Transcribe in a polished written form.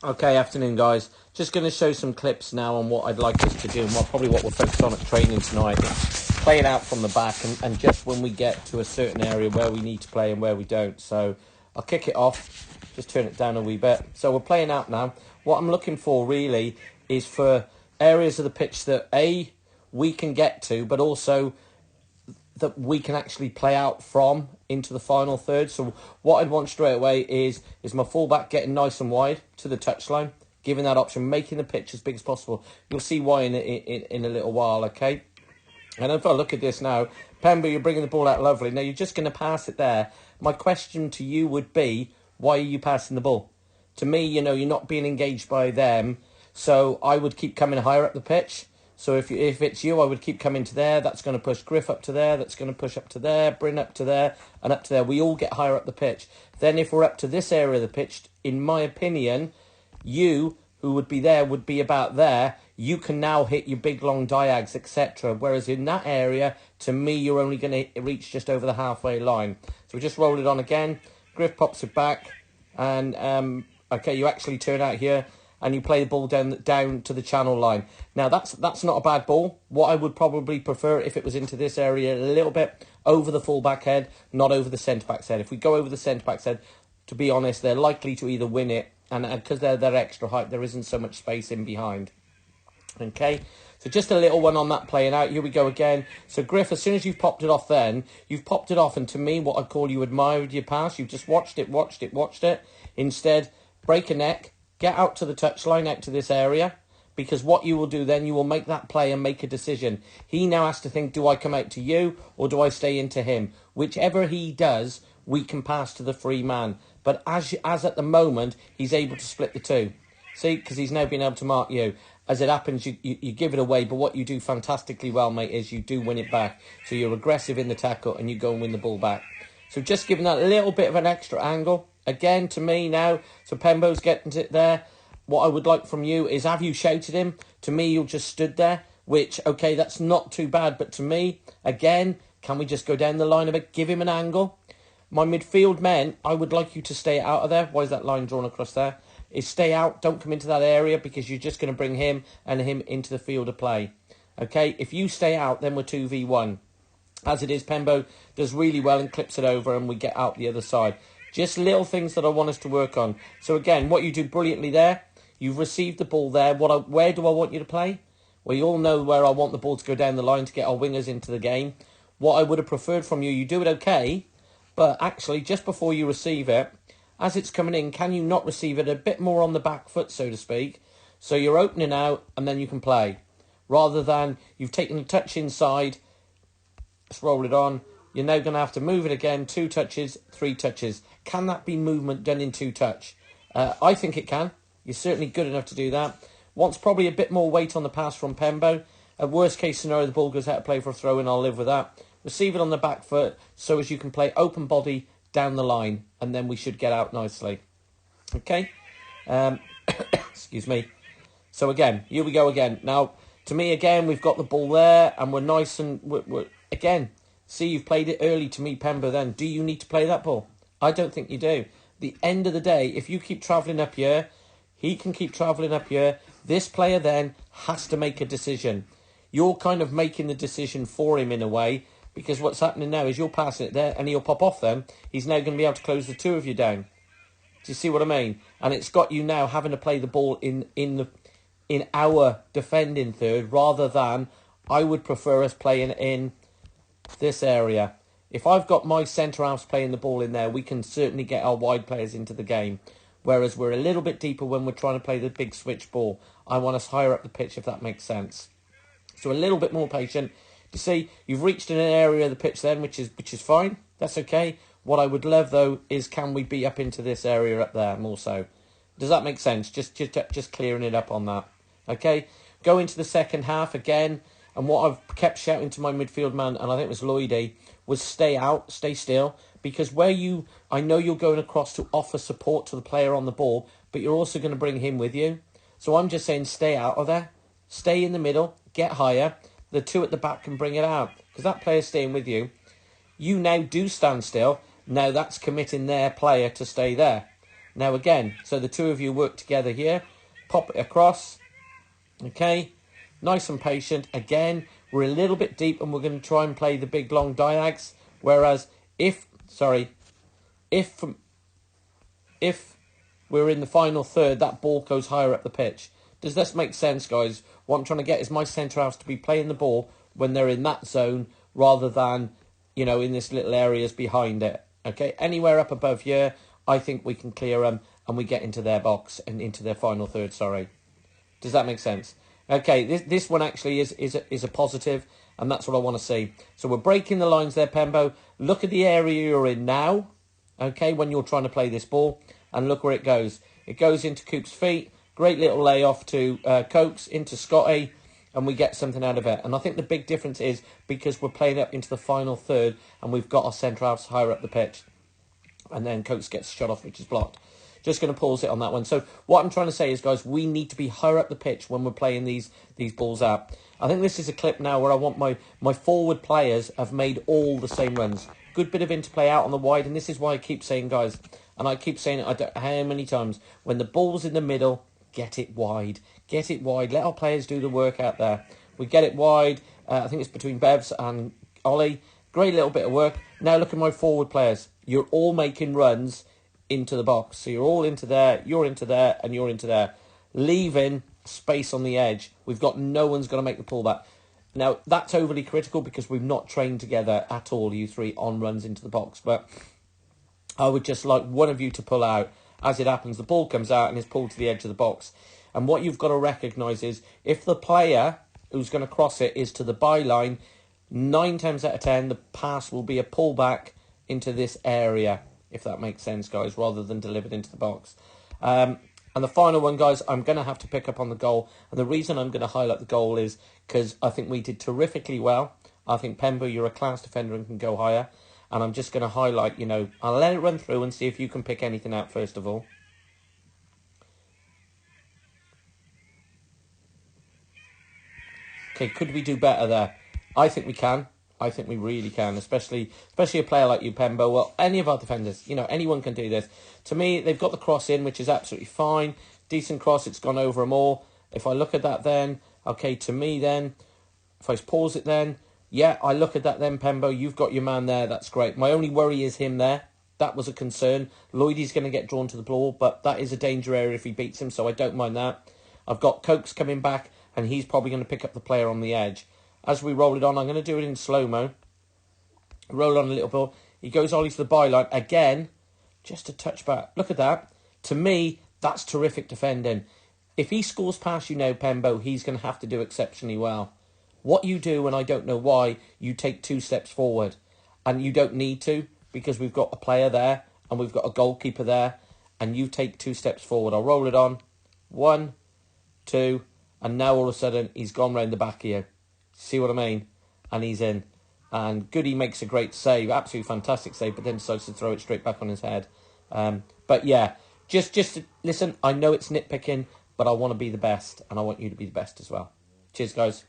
Okay, afternoon guys. Just going to show some clips now on what I'd like us to do and probably what we'll focus on at training tonight. Play it out from the back and just when we get to a certain area where we need to play and where we don't. So I'll kick it off, just turn it down a wee bit. So we're playing out now. What I'm looking for really is for areas of the pitch that we can get to, but also that we can actually play out from into the final third. So what I'd want straight away is my fullback getting nice and wide to the touchline, giving that option, making the pitch as big as possible. You'll see why in a little while, okay? And if I look at this now, Pemba, you're bringing the ball out lovely. Now you're just going to pass it there. My question to you would be, why are you passing the ball? To me, you know, you're not being engaged by them, so I would keep coming higher up the pitch. So if it's you, I would keep coming to there. That's going to push Griff up to there. That's going to push up to there, Bryn up to there, and up to there. We all get higher up the pitch. Then if we're up to this area of the pitch, in my opinion, you, who would be there, would be about there. You can now hit your big, long diags, etc. Whereas in that area, to me, you're only going to reach just over the halfway line. So we just roll it on again. Griff pops it back. And, okay, you actually turn out here. And you play the ball down to the channel line. Now, that's not a bad ball. What I would probably prefer if it was into this area a little bit over the full-back head, not over the centre-back's head. If we go over the centre-back's head, to be honest, they're likely to either win it, and because they're extra height, there isn't so much space in behind. Okay, so just a little one on that playing out. Here we go again. So, Griff, as soon as you've popped it off then, you've popped it off, and to me, what I'd call you admired your pass. You've just watched it. Instead, break a neck. Get out to the touchline, out to this area, because what you will do then, you will make that play and make a decision. He now has to think, do I come out to you or do I stay into him? Whichever he does, we can pass to the free man. But as at the moment, he's able to split the two. See, because he's now been able to mark you. As it happens, you give it away, but what you do fantastically well, mate, is you do win it back. So you're aggressive in the tackle and you go and win the ball back. So just giving that a little bit of an extra angle. Again, to me now, so Pembo's getting it there. What I would like from you is, have you shouted him? To me, you just stood there, which, okay, that's not too bad. But to me, again, can we just go down the line a bit, give him an angle? My midfield men, I would like you to stay out of there. Why is that line drawn across there? Is stay out, don't come into that area because you're just going to bring him into the field of play. Okay, if you stay out, then we're 2v1. As it is, Pembo does really well and clips it over and we get out the other side. Just little things that I want us to work on. So again, what you do brilliantly there, you've received the ball there. Where do I want you to play? Well, you all know where I want the ball to go down the line to get our wingers into the game. What I would have preferred from you, you do it okay, but actually just before you receive it, as it's coming in, can you not receive it a bit more on the back foot, so to speak? So you're opening out and then you can play. Rather than you've taken a touch inside, let's roll it on. You're now going to have to move it again, 2 touches, 3 touches. Can that be movement done in 2 touch? I think it can. You're certainly good enough to do that. Wants probably a bit more weight on the pass from Pembo. At worst case scenario, the ball goes out of play for a throw in. I'll live with that. Receive it on the back foot so as you can play open body down the line. And then we should get out nicely. Okay? Excuse me. So again, here we go again. Now, to me, again, we've got the ball there. And we're nice and... we're again... See, you've played it early to me, Pembo, then. Do you need to play that ball? I don't think you do. The end of the day, if you keep travelling up here, he can keep travelling up here. This player then has to make a decision. You're kind of making the decision for him in a way, because what's happening now is you're passing it there and he'll pop off then. He's now going to be able to close the 2 of you down. Do you see what I mean? And it's got you now having to play the ball in our defending third rather than I would prefer us playing in this area. If I've got my centre halves playing the ball in there, we can certainly get our wide players into the game. Whereas we're a little bit deeper when we're trying to play the big switch ball. I want us higher up the pitch, if that makes sense. So a little bit more patient. You see, you've reached in an area of the pitch then, which is fine. That's okay. What I would love though is, can we be up into this area up there more so? Does that make sense? Just clearing it up on that. Okay. Go into the second half again. And what I've kept shouting to my midfield man, and I think it was Lloydie, was stay out, stay still. Because I know you're going across to offer support to the player on the ball, but you're also going to bring him with you. So I'm just saying stay out of there. Stay in the middle, get higher. The 2 at the back can bring it out. Because that player's staying with you. You now do stand still. Now that's committing their player to stay there. Now again, so the two of you work together here, pop it across, okay, nice and patient. Again, we're a little bit deep and we're going to try and play the big long diags, whereas if we're in the final third, that ball goes higher up the pitch. Does this make sense, guys? What I'm trying to get is my centre-halves to be playing the ball when they're in that zone rather than, you know, in this little areas behind it. Okay, anywhere up above here, I think we can clear them and we get into their box and into their final third, sorry. Does that make sense? Okay, this one actually is a positive, and that's what I want to see. So we're breaking the lines there, Pembo. Look at the area you're in now, okay, when you're trying to play this ball, and look where it goes. It goes into Coop's feet. Great little layoff to Cokes, into Scotty, and we get something out of it. And I think the big difference is because we're playing up into the final third and we've got our centre-halves higher up the pitch. And then Cokes gets shot off, which is blocked. Just going to pause it on that one. So what I'm trying to say is, guys, we need to be higher up the pitch when we're playing these balls out. I think this is a clip now where I want my forward players have made all the same runs. Good bit of interplay out on the wide, and this is why I keep saying, guys, and I keep saying it I don't know how many times, when the ball's in the middle, get it wide. Get it wide. Let our players do the work out there. We get it wide. I think it's between Bevs and Ollie. Great little bit of work. Now look at my forward players. You're all making runs into the box. So you're all into there, you're into there, and you're into there. Leaving space on the edge. We've got no one's going to make the pullback. Now, that's overly critical because we've not trained together at all, you three, on runs into the box. But I would just like one of you to pull out. As it happens, the ball comes out and is pulled to the edge of the box. And what you've got to recognise is if the player who's going to cross it is to the byline, 9 times out of 10, the pass will be a pullback into this area, if that makes sense, guys, rather than delivered into the box. And the final one, guys, I'm going to have to pick up on the goal. And the reason I'm going to highlight the goal is because I think we did terrifically well. I think, Pembo, you're a class defender and can go higher. And I'm just going to highlight, you know, I'll let it run through and see if you can pick anything out first of all. Okay, could we do better there? I think we can. I think we really can, especially a player like you, Pembo. Well, any of our defenders, you know, anyone can do this. To me, they've got the cross in, which is absolutely fine. Decent cross, it's gone over them all. If I look at that then, okay, to me then, if I pause it then, yeah, I look at that then, Pembo, you've got your man there, that's great. My only worry is him there. That was a concern. Lloydie's going to get drawn to the ball, but that is a danger area if he beats him, so I don't mind that. I've got Cokes coming back, and he's probably going to pick up the player on the edge. As we roll it on, I'm going to do it in slow-mo. Roll on a little bit. He goes Ollie to the byline. Again, just a touch back. Look at that. To me, that's terrific defending. If he scores past you now, Pembo, he's going to have to do exceptionally well. What you do, and I don't know why, you take 2 steps forward. And you don't need to, because we've got a player there, and we've got a goalkeeper there, and you take 2 steps forward. I'll roll it on. 1, 2, and now all of a sudden, he's gone round the back here. See what I mean? And he's in. And Goody makes a great save, absolutely fantastic save, but then decides to throw it straight back on his head. But yeah, just listen, I know it's nitpicking, but I want to be the best, and I want you to be the best as well. Cheers, guys.